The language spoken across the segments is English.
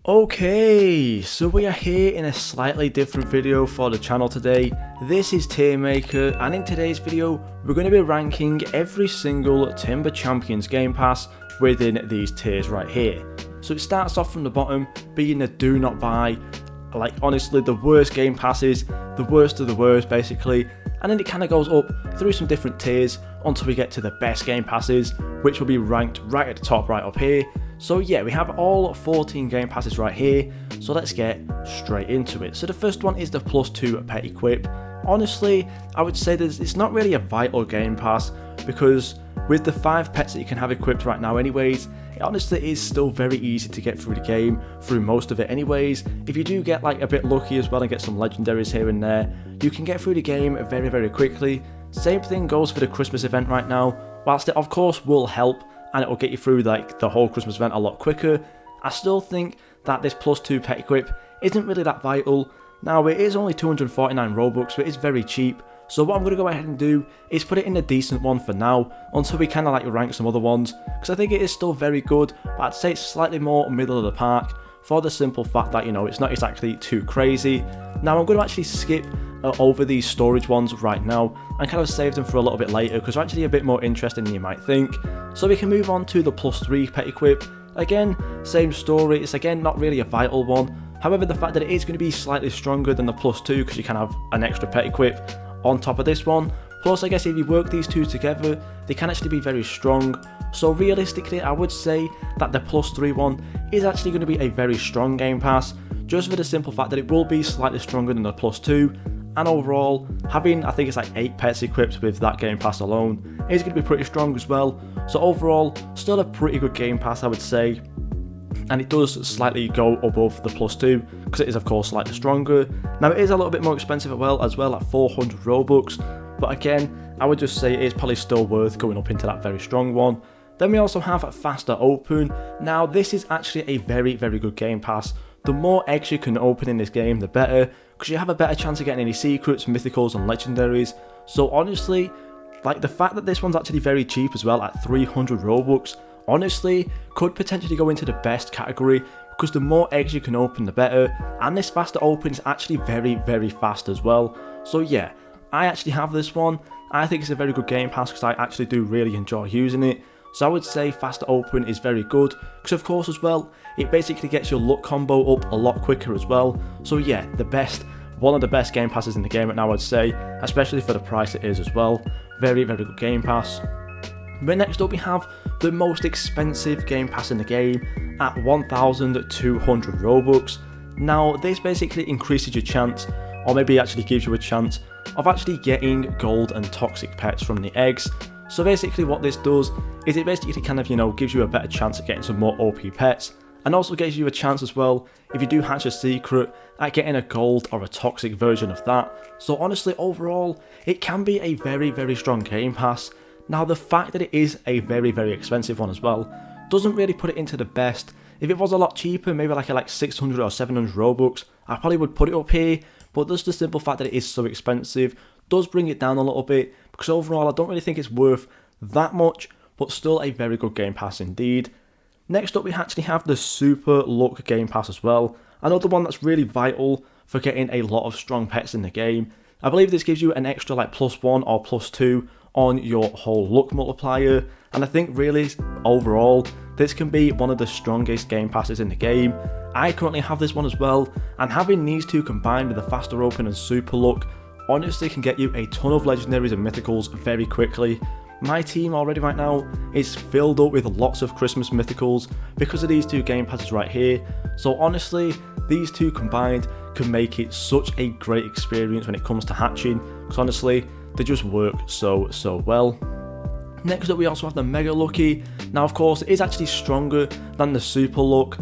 Okay, so we are here in a slightly different video for the channel today. This is Tier Maker, and in today's video we're going to be ranking every single Timber Champions Game Pass within these tiers right here. So it starts off from the bottom being the do not buy, like honestly the worst Game Passes, the worst of the worst basically, and then it kind of goes up through some different tiers until we get to the best Game Passes, which will be ranked right at the top right up here. So yeah, we have all 14 Game Passes right here, so let's get straight into it. So the first one is the +2 pet equip. Honestly, I would say that it's not really a vital Game Pass, because with the 5 pets that you can have equipped right now anyways, it honestly is still very easy to get through the game, through most of it anyways. If you do get like a bit lucky as well and get some legendaries here and there, you can get through the game very quickly. Same thing goes for the Christmas event right now. Whilst it of course will help, and it will get you through like the whole Christmas event a lot quicker, I still think that this +2 pet equip isn't really that vital. Now it is only 249 Robux, so it is very cheap, so what I'm going to go ahead and do is put it in a decent one for now, until we kind of like rank some other ones, because I think it is still very good, but I'd say it's slightly more middle of the park, for the simple fact that, you know, it's not exactly too crazy. Now I'm going to actually skip over these storage ones right now and kind of save them for a little bit later, because they're actually a bit more interesting than you might think. So we can move on to the +3 pet equip. Again, same story, it's again not really a vital one. However, the fact that it is going to be slightly stronger than the +2, because you can have an extra pet equip on top of this one. Plus, I guess if you work these two together, they can actually be very strong. So realistically, I would say that the +3 one is actually going to be a very strong Game Pass, just for the simple fact that it will be slightly stronger than the +2. And overall, having, I think it's like 8 pets equipped with that Game Pass alone is going to be pretty strong as well. So overall, still a pretty good Game Pass, I would say. And it does slightly go above the +2, because it is of course slightly stronger. Now it is a little bit more expensive as well at 400 Robux. But again, I would just say it is probably still worth going up into that very strong one. Then we also have Faster Open. Now this is actually a very good Game Pass. The more eggs you can open in this game, the better, because you have a better chance of getting any secrets, mythicals and legendaries. So honestly, like the fact that this one's actually very cheap as well at 300 Robux, honestly could potentially go into the best category, because the more eggs you can open the better, and this Faster Open is actually very fast as well. So yeah, I actually have this one. I think it's a very good Game Pass, because I actually do really enjoy using it. So I would say Faster Open is very good, because of course as well, it basically gets your luck combo up a lot quicker as well. So yeah, one of the best Game Passes in the game right now, I'd say, especially for the price it is as well. Very good Game Pass. But next up we have the most expensive Game Pass in the game at 1,200 Robux. Now this basically increases your chance, or maybe actually gives you a chance, of actually getting gold and toxic pets from the eggs. So basically what this does is it basically kind of, you know, gives you a better chance at getting some more OP pets, and also gives you a chance as well, if you do hatch a secret, at getting a gold or a toxic version of that. So honestly, overall, it can be a very strong Game Pass. Now the fact that it is a very expensive one as well, doesn't really put it into the best. If it was a lot cheaper, maybe like 600 or 700 Robux, I probably would put it up here, but just the simple fact that it is so expensive does bring it down a little bit, because overall I don't really think it's worth that much, but still a very good Game Pass indeed. Next up we actually have the Super Luck Game Pass as well, another one that's really vital for getting a lot of strong pets in the game. I believe this gives you an extra like +1 or +2 on your whole luck multiplier, and I think really overall this can be one of the strongest Game Passes in the game. I currently have this one as well, and having these two combined with the Faster Open and Super Luck honestly can get you a ton of legendaries and mythicals very quickly. My team already right now is filled up with lots of Christmas mythicals because of these two Game Passes right here. So honestly, these two combined can make it such a great experience when it comes to hatching, because honestly, they just work so well. Next up we also have the Mega Lucky. Now of course it is actually stronger than the Super Luck,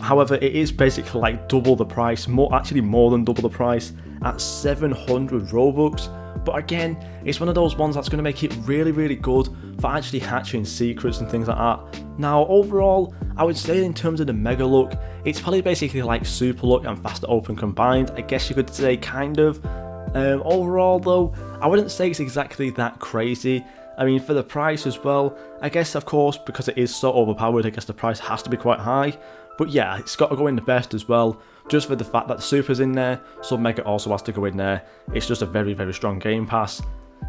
however it is basically like double the price, more than double the price at 700 Robux. But again, it's one of those ones that's going to make it really good for actually hatching secrets and things like that. Now overall, I would say in terms of the Mega Luck, it's probably basically like Super Luck and Faster Open combined, I guess you could say, kind of. Overall though, I wouldn't say it's exactly that crazy. I mean, for the price as well, I guess of course because it is so overpowered, I guess the price has to be quite high. But yeah, it's got to go in the best as well, just for the fact that the super's in there, so mega also has to go in there. It's just a very, very strong game pass.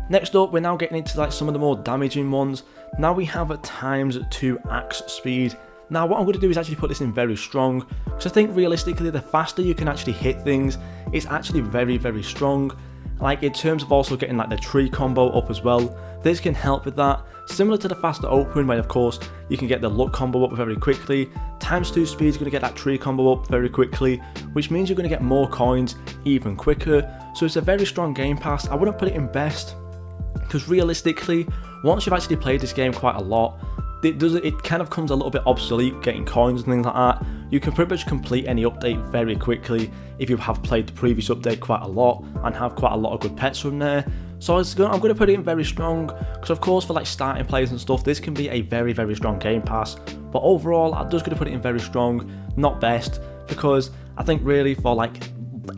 Next up, we're now getting into like some of the more damaging ones. Now we have at ×2 axe speed. Now what I'm going to do is actually put this in very strong, because I think realistically the faster you can actually hit things, it's actually very, very strong. Like in terms of also getting like the tree combo up as well, this can help with that. Similar to the faster open, when of course you can get the luck combo up very quickly. ×2 speed is going to get that tree combo up very quickly, which means you're going to get more coins even quicker. So it's a very strong game pass. I wouldn't put it in best, because realistically, once you've actually played this game quite a lot, it kind of comes a little bit obsolete getting coins and things like that. You can pretty much complete any update very quickly if you have played the previous update quite a lot and have quite a lot of good pets from there. So I'm going to put it in very strong, because of course for like starting players and stuff, this can be a very, very strong game pass. But overall, I'm just going to put it in very strong, not best, because I think really for like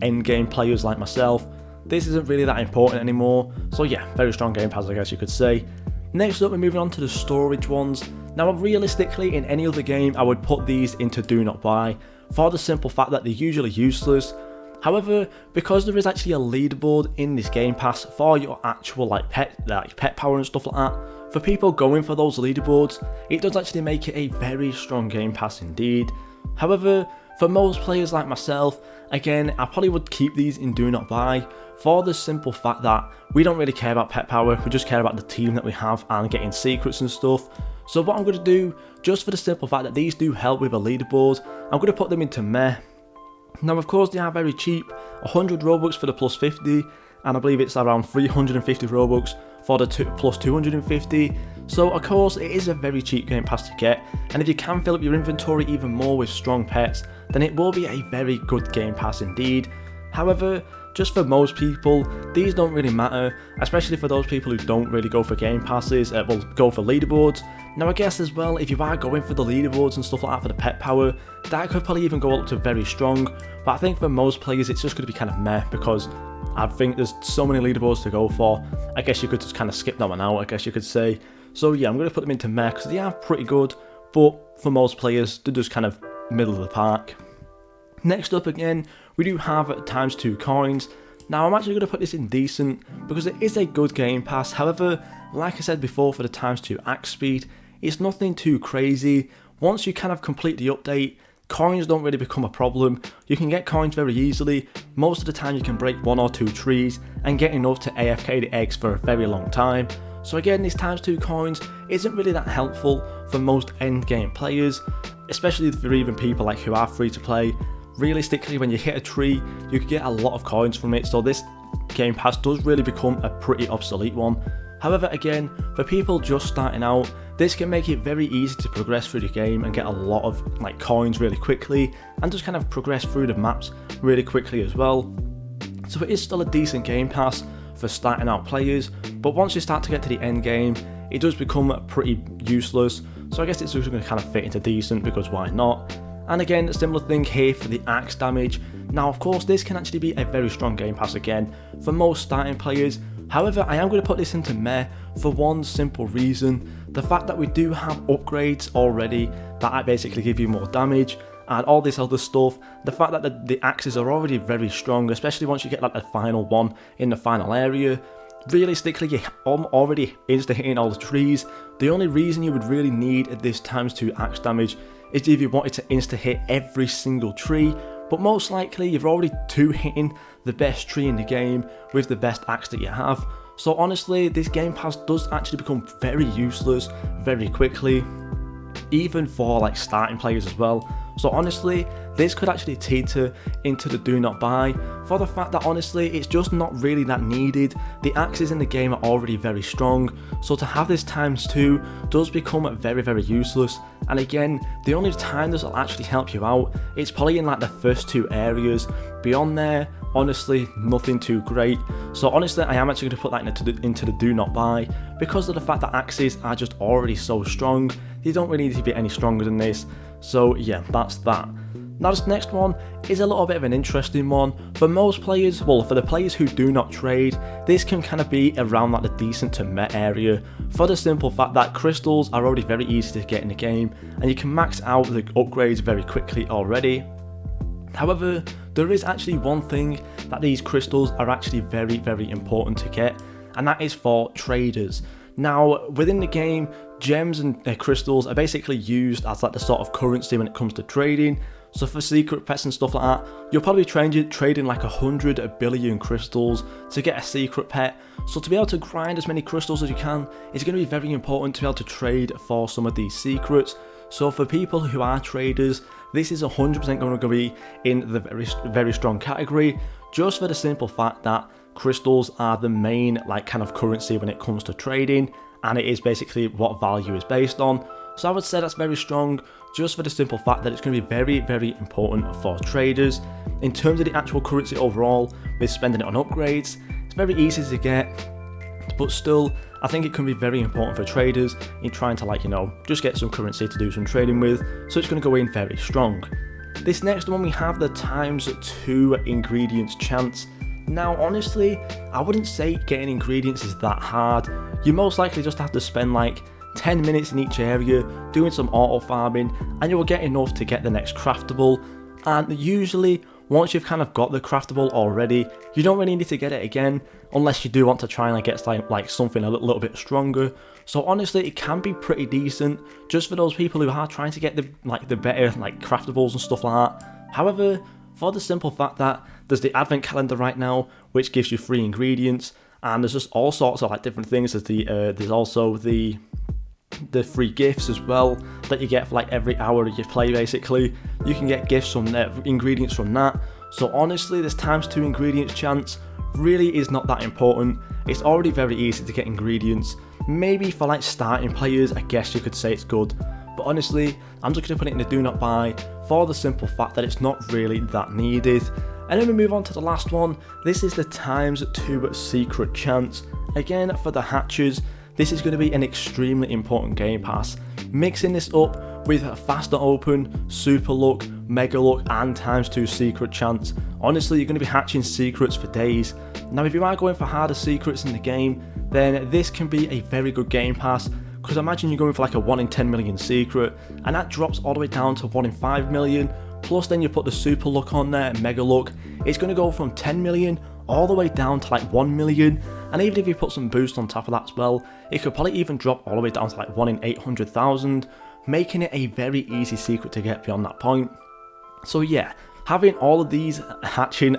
end game players like myself, this isn't really that important anymore. So yeah, very strong game pass, I guess you could say. Next up, we're moving on to the storage ones. Now realistically, in any other game, I would put these into do not buy, for the simple fact that they're usually useless. However, because there is actually a leaderboard in this game pass for your actual like pet power and stuff like that, for people going for those leaderboards, it does actually make it a very strong game pass indeed. However, for most players like myself, again, I probably would keep these in do not buy, for the simple fact that we don't really care about pet power, we just care about the team that we have and getting secrets and stuff. So what I'm going to do, just for the simple fact that these do help with a leaderboard, I'm going to put them into meh. Now of course they are very cheap, 100 Robux for the plus 50, and I believe it's around 350 Robux for the plus 250. So of course it is a very cheap game pass to get, and if you can fill up your inventory even more with strong pets, then it will be a very good game pass indeed. However, just for most people, these don't really matter, especially for those people who don't really go for game passes, will go for leaderboards. Now I guess as well, if you are going for the leaderboards and stuff like that for the pet power, that could probably even go up to very strong, but I think for most players it's just going to be kind of meh, because I think there's so many leaderboards to go for. I guess you could just kind of skip that one out, I guess you could say. So yeah, I'm going to put them into meh, because they are pretty good, but for most players, they're just kind of middle of the park. Next up again, we do have ×2 coins. Now I'm actually going to put this in decent, because it is a good game pass. However, like I said before, for the ×2 axe speed, it's nothing too crazy. Once you kind of complete the update, coins don't really become a problem. You can get coins very easily. Most of the time you can break 1 or 2 trees and get enough to AFK the eggs for a very long time. So again, this ×2 coins isn't really that helpful for most end game players, especially for even people like who are free to play. Realistically, when you hit a tree, you can get a lot of coins from it, so this game pass does really become a pretty obsolete one. However, again, for people just starting out, this can make it very easy to progress through the game and get a lot of like coins really quickly, and just kind of progress through the maps really quickly as well. So it is still a decent game pass for starting out players, but once you start to get to the end game, it does become pretty useless. So I guess it's just going to kind of fit into decent, because why not? And again, a similar thing here for the axe damage. Now of course this can actually be a very strong game pass again for most starting players. However, I am going to put this into meh for one simple reason: the fact that we do have upgrades already that basically give you more damage and all this other stuff. The fact that the axes are already very strong, especially once you get like the final one in the final area. Realistically, you're already insta-hitting all the trees. The only reason you would really need this ×2 axe damage is if you wanted to insta-hit every single tree, but most likely you're already 2-hitting the best tree in the game with the best axe that you have. So honestly, this game pass does actually become very useless very quickly, even for like starting players as well. So honestly, this could actually teeter into the do not buy, for the fact that honestly it's just not really that needed. The axes in the game are already very strong, so to have this ×2 does become very, very useless. And again, the only time this will actually help you out, it's probably in like the first 2 areas. Beyond there, honestly, nothing too great. So honestly, I am actually going to put that into the do not buy, because of the fact that axes are just already so strong. They don't really need to be any stronger than this. So yeah, that's that. Now this next one is a little bit of an interesting one. For most players, well, for the players who do not trade, this can kind of be around like the decent to meh area, for the simple fact that crystals are already very easy to get in the game and you can max out the upgrades very quickly already. However, there is actually one thing that these crystals are actually very important to get, and that is for traders. Now, within the game, gems and crystals are basically used as like the sort of currency when it comes to trading. So for secret pets and stuff like that, you'll probably trading like 100 billion crystals to get a secret pet. So to be able to grind as many crystals as you can is going to be very important to be able to trade for some of these secrets. So for people who are traders, this is 100% going to be in the very strong category, just for the simple fact that crystals are the main like kind of currency when it comes to trading, and it is basically what value is based on. So I would say that's very strong, just for the simple fact that it's going to be very important for traders. In terms of the actual currency overall, with spending it on upgrades, it's very easy to get, but still I think it can be very important for traders in trying to, like, you know, just get some currency to do some trading with, so it's going to go in very strong. This next one, we have the ×2 ingredients chance. Now honestly, I wouldn't say getting ingredients is that hard. You most likely just have to spend like 10 minutes in each area doing some auto farming and you will get enough to get the next craftable, and usually once you've kind of got the craftable already, you don't really need to get it again unless you do want to try and get like something a little bit stronger. So honestly, it can be pretty decent just for those people who are trying to get the better like craftables and stuff like that. However, for the simple fact that there's the advent calendar right now, which gives you free ingredients, and there's just all sorts of like different things. There's also the free gifts as well that you get for like every hour you play. Basically, you can get gifts from ingredients from that. So honestly, this ×2 ingredients chance really is not that important. It's already very easy to get ingredients. Maybe for like starting players, I guess you could say it's good, but honestly, I'm just going to put it in the do not buy for the simple fact that it's not really that needed. And then we move on to the last one. This is the ×2 secret chance. Again, for the hatchers, this is going to be an extremely important game pass. Mixing this up with a faster open, super luck, mega luck, and ×2 secret chance. Honestly, you're going to be hatching secrets for days. Now, if you are going for harder secrets in the game, then this can be a very good game pass, because imagine you're going for like a 1 in 10 million secret, and that drops all the way down to 1 in 5 million. Plus then you put the super luck on there, mega luck, it's going to go from 10 million all the way down to like 1 million. And even if you put some boost on top of that as well, it could probably even drop all the way down to like 1 in 800,000, making it a very easy secret to get beyond that point. So yeah, having all of these hatching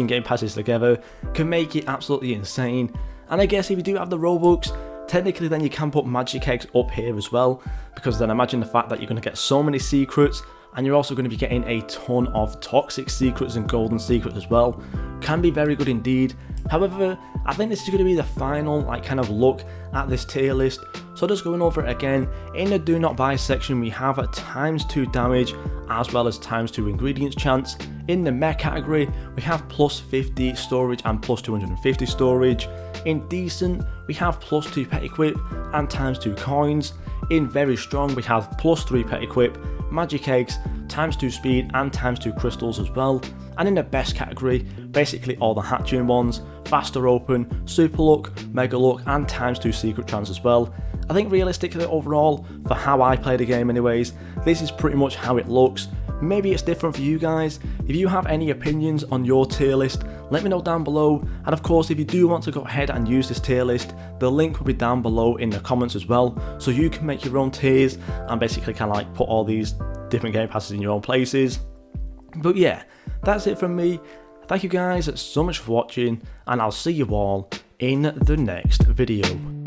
game passes together can make it absolutely insane. And I guess if you do have the Robux, technically then you can put magic eggs up here as well, because then imagine the fact that you're going to get so many secrets, and you're also going to be getting a ton of toxic secrets and golden secrets as well. Can be very good indeed. However, I think this is going to be the final like kind of look at this tier list. So just going over it again, in the do not buy section we have a ×2 damage as well as ×2 ingredients chance. In the meh category we have +50 storage and +250 storage. In decent we have +2 pet equip and ×2 coins. In very strong we have +3 pet equip, magic eggs, ×2 speed and ×2 crystals as well. And in the best category, basically all the hatching ones, faster open, super luck, mega luck and ×2 secret chance as well. I think realistically overall, for how I play the game anyways, this is pretty much how it looks. Maybe it's different for you guys. If you have any opinions on your tier list, let me know down below. And of course, if you do want to go ahead and use this tier list, the link will be down below in the comments as well, so you can make your own tiers and basically kind of like put all these different game passes in your own places. But yeah, that's it from me. Thank you guys so much for watching, and I'll see you all in the next video.